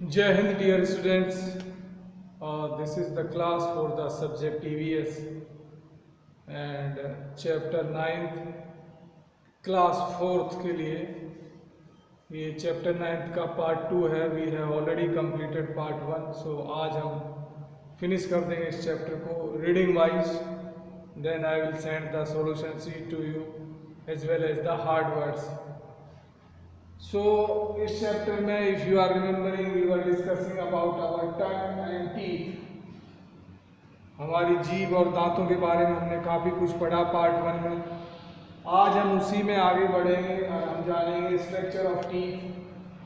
Jai Hind, dear students. This is the class for the subject EVS and chapter 9th, class 4th के लिए ये chapter 9th का part 2 है. We have already completed part 1, so आज हम finish कर देंगे इस chapter को reading wise. Then I will send the solution sheet to you as well as the hard words. So इस चैप्टर में if you are remembering we were discussing about our tongue and teeth. हमारी जीभ और दांतों के बारे में हमने काफ़ी कुछ पढ़ा पार्ट 1 में. आज हम उसी में आगे बढ़ेंगे और हम जानेंगे स्ट्रक्चर ऑफ टीथ.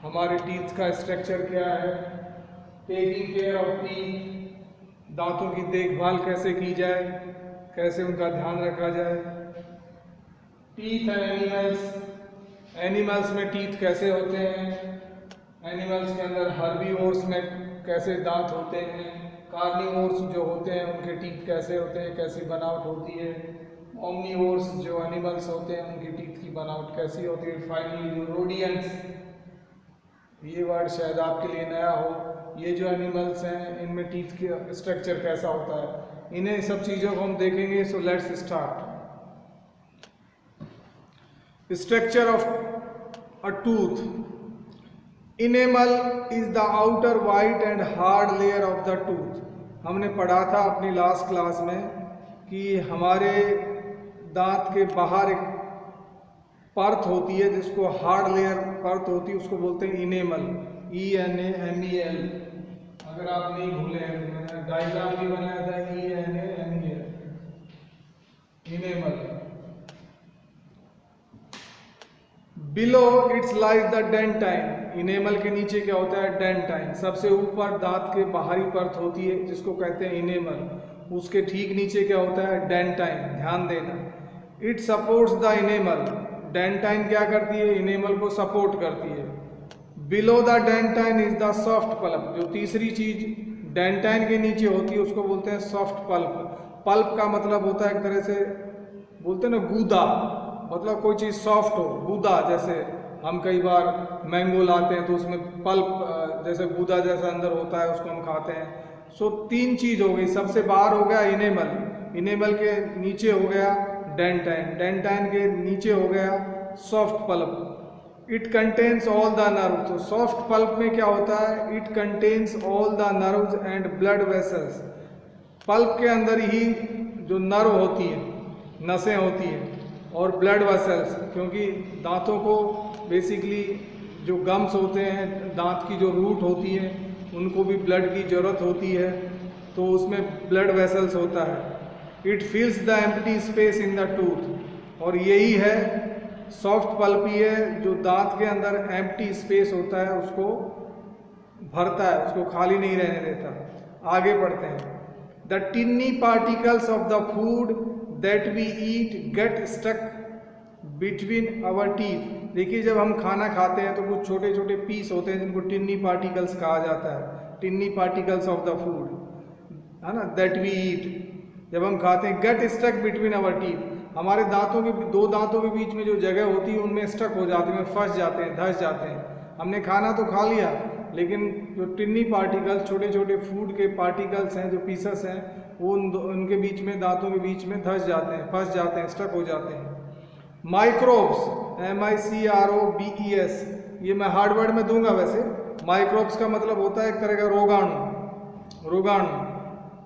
हमारे टीथ का स्ट्रक्चर क्या है, टेकिंग केयर ऑफ टीथ, दांतों की देखभाल कैसे की जाए, कैसे उनका ध्यान रखा जाए. टीथ एंड एनिमल्स, एनिमल्स में टीथ कैसे होते हैं, एनिमल्स के अंदर हर्बीवोर्स में कैसे दांत होते हैं, कार्निवोर्स जो होते हैं उनके टीथ कैसे होते हैं, कैसी बनावट होती है, ओमनीवोर्स जो एनिमल्स होते हैं उनकी टीथ की बनावट कैसी होती है. फाइनली जो रोडियंट्स, ये वर्ड शायद आपके लिए नया हो, ये जो एनिमल्स हैं इनमें टीथ का स्ट्रक्चर कैसा होता है, इन्हें सब चीज़ों को हम देखेंगे. So let's start. Structure of a tooth. Enamel is the outer white and hard layer of the tooth. हमने पढ़ा था अपनी लास्ट क्लास में कि हमारे दांत के बाहर एक परत होती है जिसको हार्ड लेयर परत होती है, उसको बोलते हैं इनेमल. ENAMEL. अगर आप नहीं भूले हैं, मैंने डायग्राम भी बनाया था. ENAMEL, enamel. Below it's lies the dentine. Enamel के नीचे क्या होता है, डेंटाइन. सबसे ऊपर दांत के बाहरी परत होती है जिसको कहते हैं इनेमल, उसके ठीक नीचे क्या होता है, डेंटाइन. ध्यान देना, it supports the enamel. Dentine क्या करती है, इनेमल को सपोर्ट करती है. Below the dentine is the soft pulp. जो तीसरी चीज डेंटाइन के नीचे होती है उसको बोलते हैं सॉफ्ट पल्प. पल्प का मतलब होता है एक तरह से बोलते हैं ना गूदा, मतलब कोई चीज़ सॉफ्ट हो, गूदा. जैसे हम कई बार मैंगो लाते हैं तो उसमें पल्प जैसे गूदा जैसा अंदर होता है, उसको हम खाते हैं. सो तीन चीज़ हो गई. सबसे बाहर हो गया इनेमल, इनेमल के नीचे हो गया डेंटाइन, डेंटाइन के नीचे हो गया soft pulp. It contains all the nerve. तो सॉफ्ट पल्प में क्या होता है, it contains all the nerves and blood vessels. Pulp के अंदर ही जो नर्व होती है, नसें होती हैं, और ब्लड वेसल्स, क्योंकि दांतों को बेसिकली जो गम्स होते हैं, दांत की जो रूट होती है, उनको भी ब्लड की ज़रूरत होती है, तो उसमें ब्लड वेसल्स होता है. It फिल्स the empty space in the tooth. और यही है सॉफ्ट पल्प ही है जो दांत के अंदर एम्प्टी स्पेस होता है उसको भरता है, उसको खाली नहीं रहने देता. आगे बढ़ते हैं. The Tinni particles of the food that we eat get stuck between our teeth. देखिए, जब हम खाना खाते हैं तो कुछ छोटे छोटे पीस होते हैं जिनको टिन्नी पार्टिकल्स कहा जाता है. Tinni particles of the food, है ना, that we eat. जब हम खाते हैं get stuck between our teeth. हमारे दांतों के, दो दांतों के बीच में जो जगह होती है उनमें स्टक हो जाते हैं, फंस जाते हैं, धंस जाते हैं. हमने खाना तो खा लिया, लेकिन जो टिन्नी पार्टिकल्स, छोटे छोटे फूड के पार्टिकल्स हैं, जो पीसेस हैं, वो उनके बीच में, दांतों के बीच में धंस जाते हैं, फंस जाते हैं, स्टक हो जाते हैं. माइक्रोब्स, MICROBES, ये मैं हार्ड वर्ड में दूंगा. वैसे माइक्रोब्स का मतलब होता है एक तरह का रोगाणु, रोगाणु.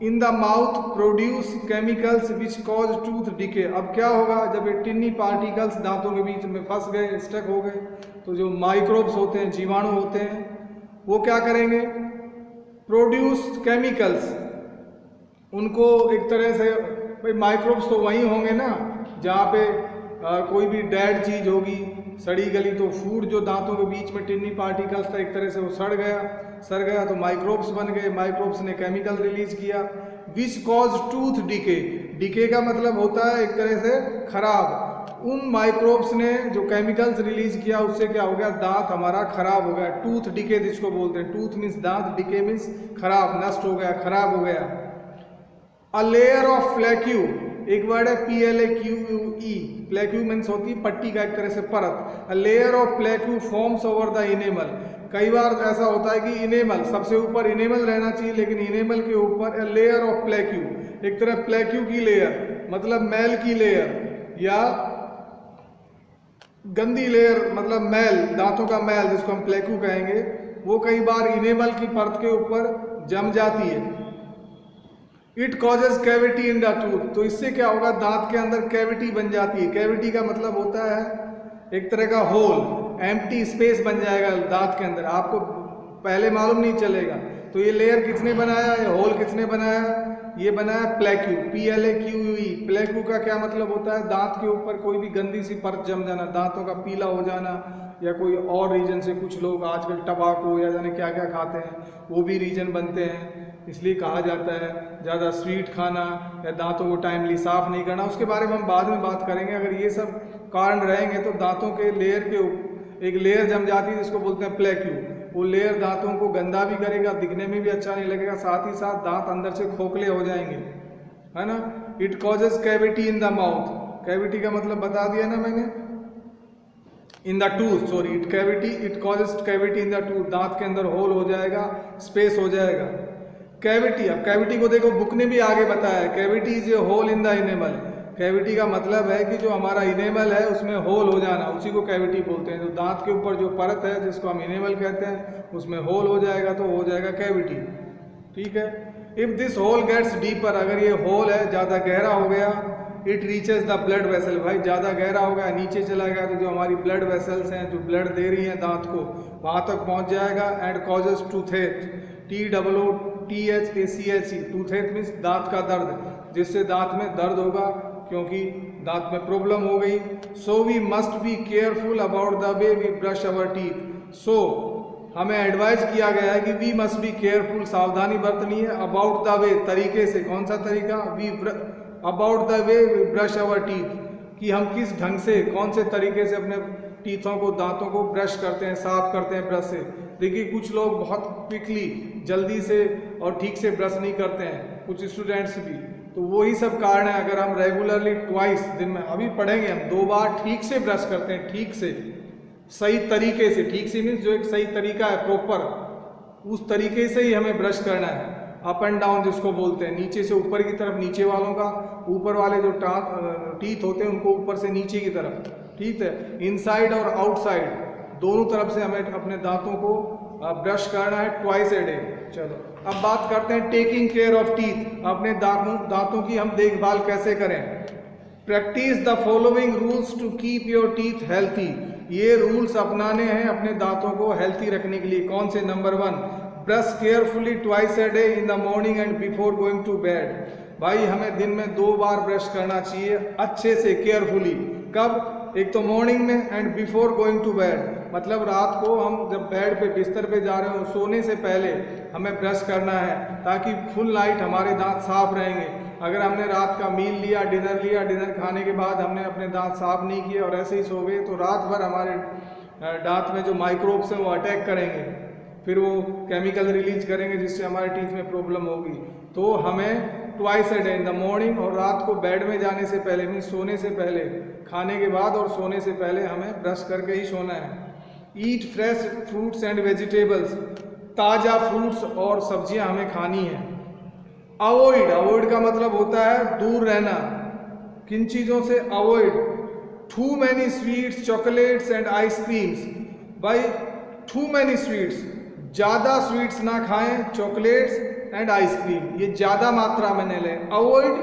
In the mouth produce chemicals which cause tooth decay. अब क्या होगा, जब ये टिन्नी पार्टिकल्स दांतों के बीच में फंस गए, स्टक हो गए, तो जो माइक्रोब्स होते हैं, जीवाणु होते हैं, वो क्या करेंगे, प्रोड्यूस केमिकल्स. उनको एक तरह से, भाई माइक्रोब्स तो वहीं होंगे ना जहाँ पे कोई भी डेड चीज़ होगी, सड़ी गली, तो फूड जो दांतों के बीच में टिन्नी पार्टिकल्स था, एक तरह से वो सड़ गया तो माइक्रोब्स बन गए. माइक्रोब्स ने केमिकल रिलीज किया विच कॉज टूथ डिके. डिके का मतलब होता है एक तरह से खराब. उन माइक्रोब्स ने जो केमिकल्स रिलीज किया उससे क्या हो गया, दांत हमारा खराब हो गया. टूथ डिके जिसको बोलते हैं, टूथ मीन्स दांत, डिके मीन्स खराब, नष्ट हो गया, खराब हो गया. A layer of plaque. एक वर्ड है PLAQUE, प्लेक्यू मीन्स होती है पट्टी का एक तरह से परत। A layer of plaque forms over the enamel. कई बार ऐसा होता है कि इनेमल, सबसे ऊपर इनेमल रहना चाहिए, लेकिन इनेमल के ऊपर अ लेयर ऑफ प्लेक्यू, एक तरह प्लेक्यू की लेयर मतलब मैल की लेयर, या गंदी लेयर मतलब मैल, दांतों का मैल जिसको हम प्लेक्यू कहेंगे, वो कई बार इनेमल की परत के ऊपर जम जाती है। It causes cavity in the tooth, तो इससे क्या होगा, दांत के अंदर कैविटी बन जाती है। कैविटी का मतलब होता है एक तरह का होल, एम्प्टी स्पेस बन जाएगा दांत के अंदर, आपको पहले मालूम नहीं चलेगा। तो ये लेयर किसने बनाया, ये होल किसने बनाया, ये बनाया प्लेक्यू, PLAQUE। प्लेक्यू का क्या मतलब होता है, दांत के ऊपर कोई भी गंदी सी परत जम जाना, दांतों का पीला हो जाना, या कोई और रीजन से, कुछ लोग आजकल टबाको या जाने क्या क्या खाते हैं, वो भी रीजन बनते हैं। इसलिए कहा जाता है ज़्यादा स्वीट खाना या दांतों को टाइमली साफ़ नहीं करना, उसके बारे में हम बाद में बात करेंगे। अगर ये सब कारण रहेंगे तो दांतों के लेयर के एक लेयर जम जाती है जिसको बोलते हैं प्लेक्यू। वो लेयर दांतों को गंदा भी करेगा, दिखने में भी अच्छा नहीं लगेगा, साथ ही साथ दांत अंदर से खोखले हो जाएंगे, है ना। It causes cavity in the mouth, cavity का मतलब बता दिया ना मैंने, in the tooth, sorry, it causes cavity in the tooth, दांत के अंदर होल हो जाएगा, स्पेस हो जाएगा। कैविटी, अब कैविटी को देखो बुक ने भी आगे बताया है, cavity is a hole in the enamel. Cavity का मतलब है कि जो हमारा इनेमल है उसमें होल हो जाना, उसी को कैविटी बोलते हैं। जो दांत के ऊपर जो परत है जिसको हम इनेमल कहते हैं, उसमें होल हो जाएगा तो हो जाएगा कैविटी, ठीक है। If this hole gets deeper, अगर ये होल है ज़्यादा गहरा हो गया, it reaches the blood vessel, भाई ज़्यादा गहरा हो गया, नीचे चला गया, तो जो हमारी ब्लड वेसल्स हैं जो ब्लड दे रही हैं दांत को, वहाँ तक पहुँच जाएगा। एंड कॉजेज टूथेच, TOOTHACHE, टूथेच मीन्स दांत का दर्द, जिससे दांत में दर्द होगा क्योंकि दांत में प्रॉब्लम हो गई। So we must be careful about the way we brush our teeth. So हमें एडवाइज किया गया है कि वी मस्ट बी केयरफुल, सावधानी बरतनी है, अबाउट द वे, तरीके से, कौन सा तरीका, about the way we brush our teeth, कि हम किस ढंग से, कौन से तरीके से अपने टीथों को, दांतों को ब्रश करते हैं, साफ करते हैं ब्रश से। देखिए कुछ लोग बहुत क्विकली, जल्दी से और ठीक से ब्रश नहीं करते हैं, कुछ स्टूडेंट्स भी, तो वही सब कारण है। अगर हम रेगुलरली ट्वाइस दिन में, अभी पढ़ेंगे हम, 2 बार ठीक से ब्रश करते हैं, ठीक से, सही तरीके से, ठीक से मीन्स जो एक सही तरीका है प्रॉपर, उस तरीके से ही हमें ब्रश करना है। अप एंड डाउन जिसको बोलते हैं, नीचे से ऊपर की तरफ नीचे वालों का, ऊपर वाले जो टीथ होते हैं उनको ऊपर से नीचे की तरफ, ठीक है, इनसाइड और आउटसाइड दोनों तरफ से हमें अपने दांतों को ब्रश करना है ट्वाइस ए डे। चलो अब बात करते हैं टेकिंग केयर ऑफ टीथ, अपने दांतों की हम देखभाल कैसे करें। Practice the following rules to keep your teeth healthy, ये रूल्स अपनाने हैं अपने दांतों को हेल्थी रखने के लिए। कौन से? Number 1, brush carefully twice a day in the morning and before going to bed. भाई हमें दिन में 2 बार ब्रश करना चाहिए अच्छे से, केयरफुली। कब? एक तो मॉर्निंग में and before going to bed, मतलब रात को हम जब बेड पे, बिस्तर पे जा रहे हो, सोने से पहले हमें ब्रश करना है, ताकि फुल नाइट हमारे दांत साफ रहेंगे। अगर हमने रात का मील लिया, डिनर खाने के बाद हमने अपने दांत साफ नहीं किए और ऐसे ही सो गए, तो रात भर हमारे दांत में जो माइक्रोब्स हैं वो अटैक करेंगे, फिर वो केमिकल रिलीज करेंगे जिससे हमारे टीथ में प्रॉब्लम होगी। तो हमें twice a day, in the morning और रात को बेड में जाने से पहले, मीन्स सोने से पहले, खाने के बाद और सोने से पहले हमें ब्रश करके ही सोना है। ईट फ्रेश फ्रूट्स एंड वेजिटेबल्स, ताज़ा फ्रूट्स और सब्जियां हमें खानी है। अवॉइड का मतलब होता है दूर रहना, किन चीज़ों से? Avoid too many sweets, chocolates and ice creams. भाई टू मैनी स्वीट्स, ज़्यादा स्वीट्स ना खाएं, चॉकलेट्स एंड आइसक्रीम, ये ज़्यादा मात्रा में न लें। Avoid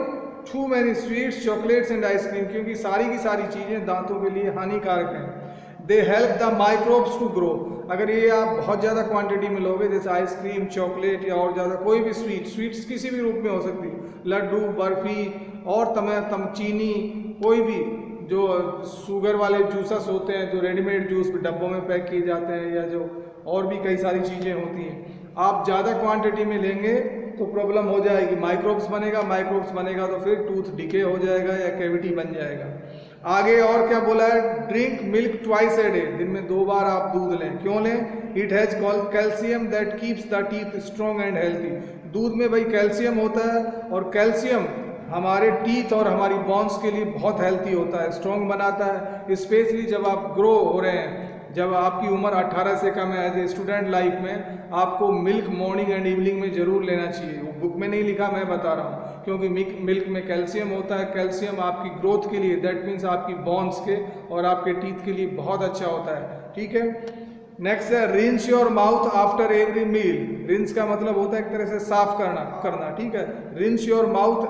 too many sweets, chocolates and ice cream, क्योंकि सारी की सारी चीज़ें दांतों के लिए हानिकारक हैं। They help the microbes to grow, अगर ये आप बहुत ज़्यादा क्वांटिटी में लोगे, जैसे आइसक्रीम, चॉकलेट या और ज़्यादा कोई भी स्वीट्स किसी भी रूप में हो सकती है, लड्डू, बर्फ़ी और तम चीनी, कोई भी जो शुगर वाले जूसेस होते हैं, जो रेडीमेड जूस डब्बों में पैक किए जाते हैं, या जो और भी कई सारी चीज़ें होती हैं, आप ज़्यादा क्वांटिटी में लेंगे तो प्रॉब्लम हो जाएगी, माइक्रोब्स बनेगा तो फिर टूथ डिके हो जाएगा या कैविटी बन जाएगा। आगे और क्या बोला है? Drink milk twice a day, दिन में 2 बार आप दूध लें। क्यों लें? It has calcium that keeps the teeth strong and healthy. दूध में भाई कैल्शियम होता है, और कैल्शियम हमारे टीथ और हमारी बोन्स के लिए बहुत हेल्थी होता है, स्ट्रॉन्ग बनाता है। स्पेशली जब आप ग्रो हो रहे हैं, जब आपकी उम्र 18 से कम है, एज ए स्टूडेंट लाइफ में आपको मिल्क मॉर्निंग एंड इवनिंग में ज़रूर लेना चाहिए। वो बुक में नहीं लिखा, मैं बता रहा हूँ, क्योंकि मिल्क में कैल्शियम होता है। कैल्शियम आपकी ग्रोथ के लिए, दैट मीन्स आपकी बोन्स के और आपके टीथ के लिए बहुत अच्छा होता है, ठीक है। नेक्स्ट है rinse your mouth after every meal. Rinse का मतलब होता है एक तरह से साफ करना, ठीक है। Rinse your mouth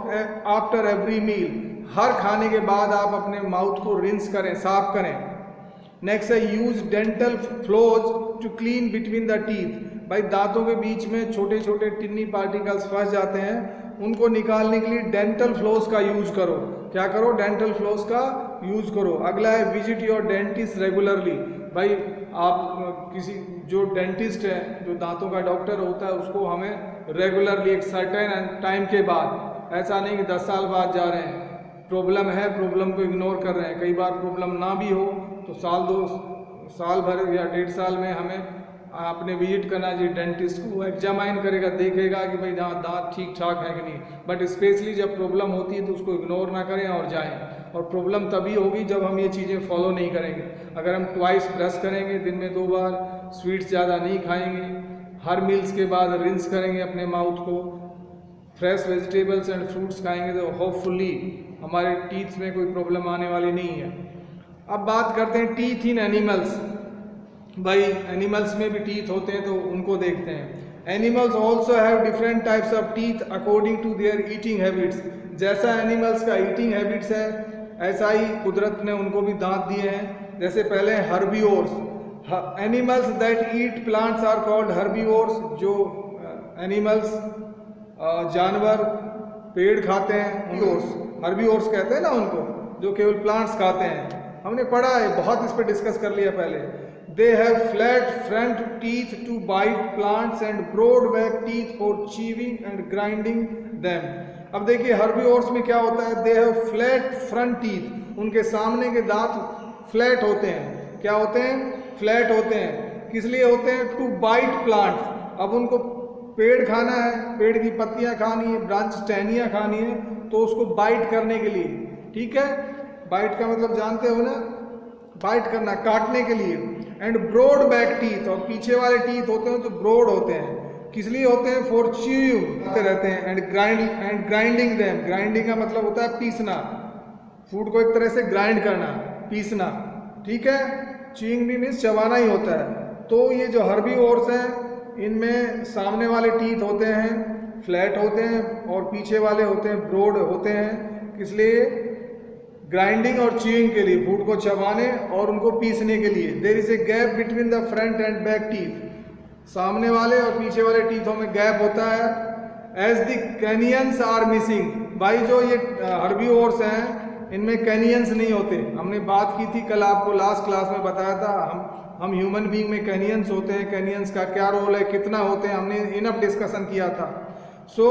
after every meal, हर खाने के बाद आप अपने माउथ को रिंस करें, साफ करें। नेक्स्ट है use dental floss to clean between the teeth. भाई दांतों के बीच में छोटे छोटे टिन्नी पार्टिकल्स फंस जाते हैं, उनको निकालने के लिए डेंटल फ्लोस का यूज करो। क्या करो? डेंटल फ्लोस का यूज करो। अगला है विजिट योर डेंटिस्ट रेगुलरली। भाई आप किसी जो डेंटिस्ट है, जो दांतों का डॉक्टर होता है, उसको हमें रेगुलरली एक सर्टेन टाइम के बाद, ऐसा नहीं कि 10 साल बाद जा रहे हैं, प्रॉब्लम है, प्रॉब्लम को इग्नोर कर रहे हैं। कई बार प्रॉब्लम ना भी हो तो साल भर या 1.5 साल में हमें आपने विजिट करना चाहिए डेंटिस्ट को। वो एग्जामाइन करेगा, देखेगा कि भाई दांत ठीक ठाक है कि नहीं। बट स्पेशली जब प्रॉब्लम होती है तो उसको इग्नोर ना करें और जाएं। और प्रॉब्लम तभी होगी जब हम ये चीज़ें फॉलो नहीं करेंगे। अगर हम ट्वाइस ब्रश करेंगे, दिन में 2 बार, स्वीट्स ज़्यादा नहीं खाएंगे, हर मील्स के बाद रिंस करेंगे अपने माउथ को, फ्रेश वेजिटेबल्स एंड फ्रूट्स खाएंगे, तो होपफुली हमारे टीथ में कोई प्रॉब्लम आने वाली नहीं है। अब बात करते हैं टीथ इन एनिमल्स। भाई एनिमल्स में भी टीथ होते हैं, तो उनको देखते हैं। Animals also have different types of teeth according to their eating habits. जैसा एनिमल्स का ईटिंग हैबिट्स है, ऐसा ही कुदरत ने उनको भी दांत दिए हैं। जैसे पहले herbivores, animals that eat plants are called herbivores. जो एनिमल्स जानवर पेड़ खाते हैं, हर्बीवोर्स कहते हैं ना उनको, जो केवल प्लांट्स खाते हैं। हमने पढ़ा है, बहुत इस पर डिस्कस कर लिया पहले। They have flat front teeth to bite plants and broad back teeth for chewing and grinding them. अब देखिए हर्बीवोर्स में क्या होता है, they have flat front teeth, उनके सामने के दांत फ्लैट होते हैं। क्या होते हैं? फ्लैट होते हैं। किस लिए होते हैं? To bite plants. अब उनको पेड़ खाना है, पेड़ की पत्तियां खानी है, ब्रांच टहनियाँ खानी है, तो उसको बाइट करने के लिए, ठीक है। बाइट का मतलब जानते हो ना, बाइट करना, काटने के लिए। एंड ब्रॉड बैक टीथ, और पीछे वाले टीथ होते हैं जो ब्रॉड होते हैं। किस लिए होते हैं? फॉर च्यूइंग रहते हैं। एंड ग्राइंडिंग देम, ग्राइंडिंग का मतलब होता है पीसना, फूड को एक तरह से ग्राइंड करना, पीसना, ठीक है। च्यूइंग भी मीन्स चबाना ही होता है। तो ये जो हर्बीवोर्स हैं, इनमें सामने वाले टीथ होते हैं फ्लैट होते हैं, और पीछे वाले होते हैं ब्रॉड होते हैं। किस लिए? ग्राइंडिंग और च्यूइंग के लिए, फूड को चबाने और उनको पीसने के लिए। There is a gap between the front and back teeth, सामने वाले और पीछे वाले टीथों में गैप होता है। As the canines are missing. भाई जो ये हर्बीवोर्स हैं, इनमें कैनियंस नहीं होते। हमने बात की थी कल, आपको लास्ट क्लास में बताया था, हम ह्यूमन बीइंग में कैनियंस होते हैं, कैनियंस का क्या रोल है, कितना होते हैं, हमने इनफ डिस्कशन किया था। सो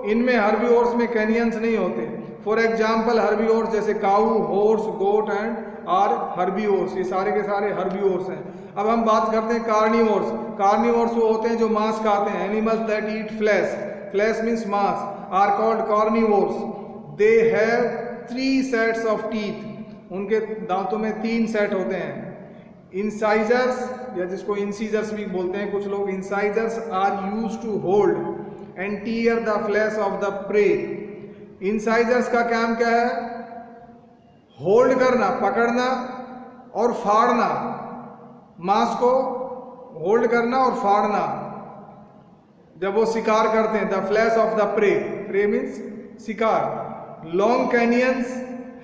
इनमें हर्बीवोर्स में कैनियंस नहीं होते। फॉर एग्जाम्पल हर्बीवोर्स जैसे cow, horse, goat and are herbivores, ये सारे के सारे हर्बीवोर्स हैं। अब हम बात करते हैं कार्निवोर्स। कार्निवोर्स वो होते हैं जो मांस खाते हैं। Animals that eat flesh, flesh means मांस, are called carnivores. They have 3 sets of teeth, उनके दांतों में 3 सेट होते हैं। इंसाइजर्स, या जिसको इंसीजर्स भी बोलते हैं कुछ लोग, incisors are used to hold and tear the flesh of the prey. Incisors का काम क्या है? होल्ड करना, पकड़ना और फाड़ना, मांस को होल्ड करना और फाड़ना जब वो शिकार करते हैं। The flesh of the prey, prey means शिकार। Long canines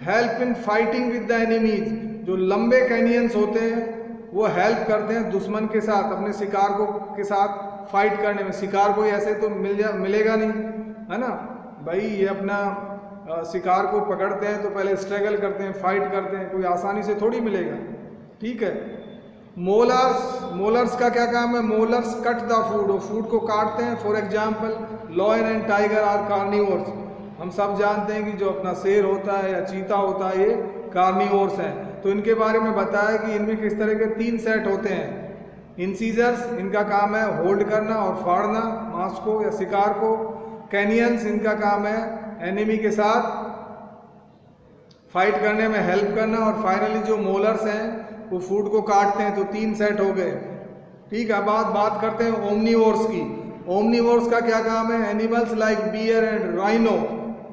help in fighting with the enemies. जो लंबे कैनियंस होते हैं वो हेल्प करते हैं दुश्मन के साथ, अपने शिकार को के साथ फाइट करने में। शिकार कोई ऐसे तो मिलेगा नहीं, है ना भाई। ये अपना शिकार को पकड़ते हैं तो पहले स्ट्रगल करते हैं, फाइट करते हैं, कोई आसानी से थोड़ी मिलेगा, ठीक है। मोलर्स का क्या काम है? मोलर्स कट द फूड, वो फूड को काटते हैं। For example lion and tiger are carnivores. हम सब जानते हैं कि जो अपना शेर होता है या चीता होता है, ये कार्निवोर्स हैं। तो इनके बारे में बताया कि इनमें किस तरह के 3 सेट होते हैं। इंसीजर्स, इनका काम है होल्ड करना और फाड़ना मांस को या शिकार को। कैनियंस, इनका काम है एनिमी के साथ फाइट करने में हेल्प करना, और फाइनली जो मोलर्स हैं वो फूड को काटते हैं। तो 3 सेट हो गए। ठीक है, बात करते हैं ओमनीवोर्स की। ओमनीवोर्स का क्या काम है? Animals like bear and rhino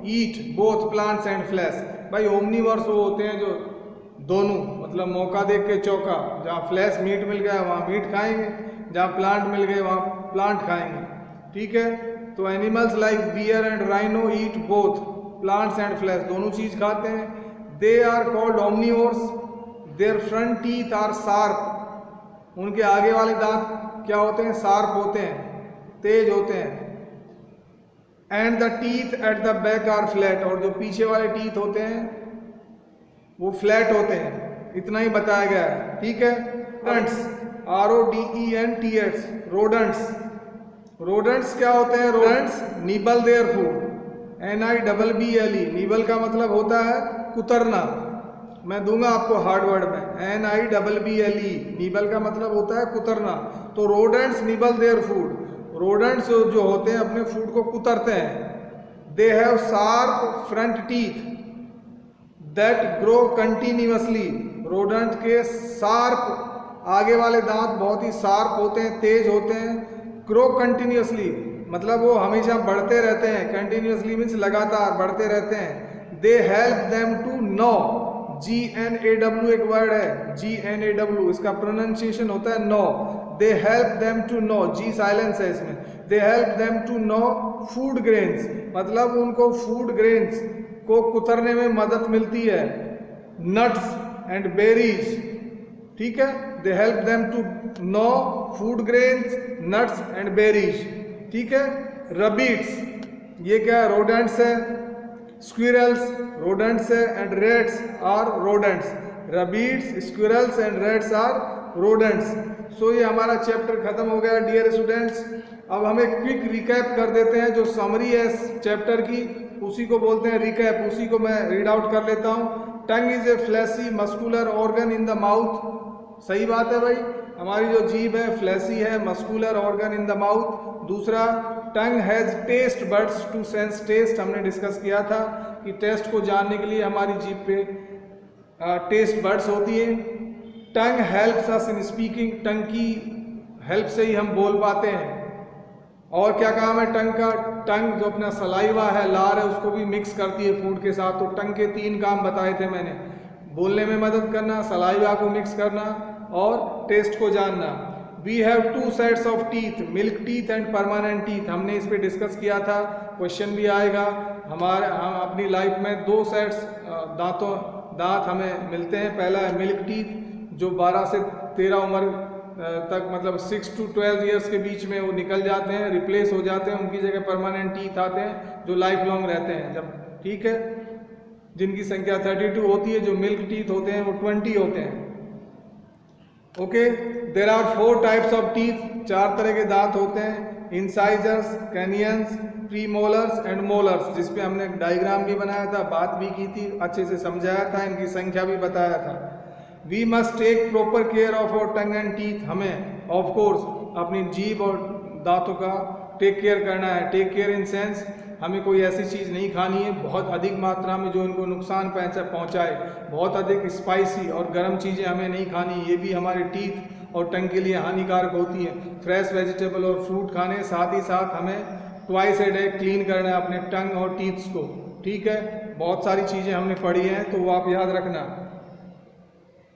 eat both plants and flesh. भाई ओमनीवोर्स वो होते हैं जो दोनों, मतलब मौका देख के चौका, जहाँ फ्लैश मीट मिल गया वहाँ मीट खाएंगे, जहाँ प्लांट मिल गए वहाँ प्लांट खाएंगे। ठीक है, तो animals like bear and rhino eat both plants and flesh, दोनों चीज खाते हैं। They are called omnivores, their front teeth are sharp, उनके आगे वाले दांत क्या होते हैं? शार्प होते हैं, तेज होते हैं। And the teeth at the back are flat, और जो पीछे वाले टीथ होते हैं वो फ्लैट होते हैं। इतना ही बताया गया है। ठीक है, रोडेंट्स, RODENTS, रोडेंट्स। रोडेंट्स क्या होते हैं? Rodents nibble their food, NIBBLE, nibble का मतलब होता है कुतरना। मैं दूंगा आपको हार्ड वर्ड में, NIBBLE, निबल का मतलब होता है कुतरना। तो rodents nibble their food, rodents जो होते हैं अपने फूड को कुतरते हैं। They have sharp front teeth that grow continuously, rodent के शार्प आगे वाले दांत बहुत ही शार्प होते हैं, तेज होते हैं। ग्रो कंटिन्यूअसली मतलब वो हमेशा बढ़ते रहते हैं, कंटिन्यूअसली मीन्स लगातार बढ़ते रहते हैं। They help them to gnaw, GNAW एक वर्ड है, GNAW, इसका प्रोनाउंसिएशन होता है gnaw. They help them to gnaw, G silence है इसमें। They help them to gnaw food grains, मतलब उनको फूड ग्रेन्स को कुतरने में मदद मिलती है। नट्स एंड बेरीज, ठीक है, they help them to gnaw food grains, nuts and berries. ठीक है, रबीट्स, ये क्या है? रोडेंट्स है। स्क्विरल्स रोडेंट्स है, and rats are rodents. Rabbits, squirrels and rats are rodents. So ये हमारा चैप्टर खत्म हो गया डियर स्टूडेंट्स। अब हम एक क्विक रिकैप कर देते हैं, जो समरी है इस चैप्टर की उसी को बोलते हैं रिकैप, उसी को मैं रीड आउट कर लेता हूँ। Tongue is a fleshy muscular organ in the mouth, सही बात है भाई, हमारी जो जीभ है फ्लैशी है, muscular organ in the mouth. दूसरा, tongue has taste buds to sense taste, हमने डिस्कस किया था कि टेस्ट को जानने के लिए हमारी जीभ पे टेस्ट बड्स होती है। टंग हेल्प्स अस इन स्पीकिंग, टंग की हेल्प से ही हम बोल पाते हैं। और क्या काम है टंग का? टंग जो अपना सलाइवा है, लार है, उसको भी मिक्स करती है फूड के साथ। तो टंग के 3 काम बताए थे मैंने, बोलने में मदद करना, सलाइवा को मिक्स करना और टेस्ट को जानना। We have 2 sets of teeth, milk teeth and permanent teeth, हमने इस पे डिस्कस किया था, क्वेश्चन भी आएगा। हम अपनी लाइफ में 2 सेट्स दांत हमें मिलते हैं। पहला है मिल्क टीथ, जो 12 से 13 उम्र तक, मतलब 6 to 12 ईयर्स के बीच में वो निकल जाते हैं, रिप्लेस हो जाते हैं, उनकी जगह परमानेंट टीथ आते हैं जो लाइफ लॉन्ग रहते हैं जब, ठीक है, जिनकी संख्या 32 होती है। जो मिल्क टीथ होते हैं वो 20 होते हैं। Okay, there are 4 types of teeth, 4 तरह के दांत होते हैं, incisors, canines, premolars and molars, जिसपे हमने एक डायग्राम भी बनाया था, बात भी की थी, अच्छे से समझाया था, इनकी संख्या भी बताया था। We must take proper care of our tongue and teeth, हमें ऑफ कोर्स अपनी जीभ और दांतों का टेक केयर करना है। टेक केयर इन सेंस, हमें कोई ऐसी चीज़ नहीं खानी है बहुत अधिक मात्रा में जो इनको नुकसान पहुंचाए। बहुत अधिक स्पाइसी और गर्म चीज़ें हमें नहीं खानी, ये भी हमारे टीथ और टंग के लिए हानिकारक होती है। फ्रेश वेजिटेबल और फ्रूट खाने, साथ ही साथ हमें ट्वाइस ए डे क्लीन करना है अपने टंग और टीथ्स को, ठीक है। बहुत सारी चीज़ें हमने पढ़ी हैं तो वो आप याद रखना।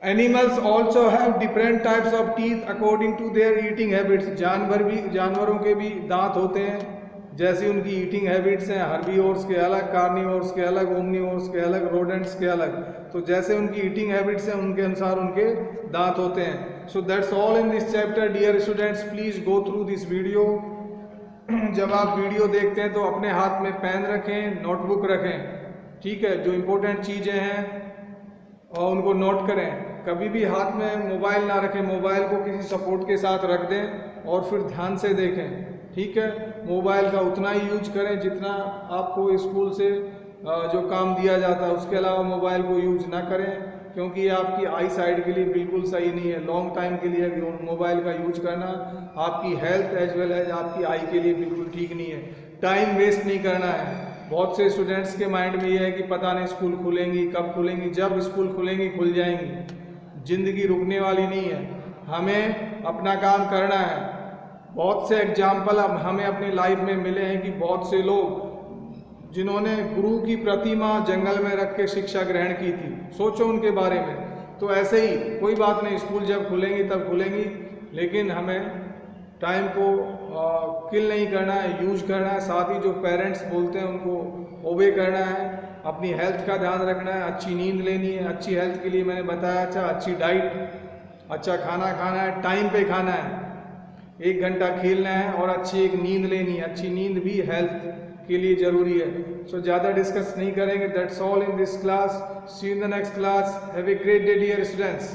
Animals also have different types of teeth according to their eating habits, जानवरों के भी दांत होते हैं जैसी उनकी ईटिंग हैबिट्स हैं। हर्बीवोर्स के अलग, कार्निवोर्स के अलग, ओमनीवोर्स के अलग, रोडेंट्स के अलग। तो जैसे उनकी ईटिंग हैबिट्स हैं उनके अनुसार उनके दांत होते हैं। So that's all in this chapter dear students, please go through this video. जब आप वीडियो देखते हैं तो अपने हाथ में पेन रखें, नोटबुक रखें, ठीक है, जो इम्पोर्टेंट चीज़ें हैं और उनको नोट करें। कभी भी हाथ में मोबाइल ना रखें, मोबाइल को किसी सपोर्ट के साथ रख दें और फिर ध्यान से देखें, ठीक है। मोबाइल का उतना ही यूज करें जितना आपको स्कूल से जो काम दिया जाता है, उसके अलावा मोबाइल को यूज ना करें, क्योंकि ये आपकी आई साइड के लिए बिल्कुल सही नहीं है। लॉन्ग टाइम के लिए मोबाइल का यूज करना आपकी हेल्थ एज वेल एज आपकी आई के लिए बिल्कुल ठीक नहीं है। टाइम वेस्ट नहीं करना है, बहुत से स्टूडेंट्स के माइंड में ये है कि पता नहीं स्कूल खुलेंगी कब खुलेंगी, जब स्कूल खुलेंगी खुल जाएंगी। ज़िंदगी रुकने वाली नहीं है, हमें अपना काम करना है। बहुत से एग्जाम्पल अब हमें अपनी लाइफ में मिले हैं कि बहुत से लोग जिन्होंने गुरु की प्रतिमा जंगल में रख के शिक्षा ग्रहण की थी, सोचो उनके बारे में। तो ऐसे ही कोई बात नहीं, स्कूल जब खुलेंगी तब खुलेंगी, लेकिन हमें टाइम को किल नहीं करना है, यूज करना है। साथ ही जो पेरेंट्स बोलते हैं उनको ओबे करना है, अपनी हेल्थ का ध्यान रखना है, अच्छी नींद लेनी है। अच्छी हेल्थ के लिए मैंने बताया, अच्छी डाइट, अच्छा खाना खाना है, टाइम पे खाना है, 1 घंटा खेलना है और अच्छी एक नींद लेनी है। अच्छी नींद भी हेल्थ के लिए ज़रूरी है। सो ज़्यादा डिस्कस नहीं करेंगे। That's all in this class. See you in the next class. Have a great day dear students.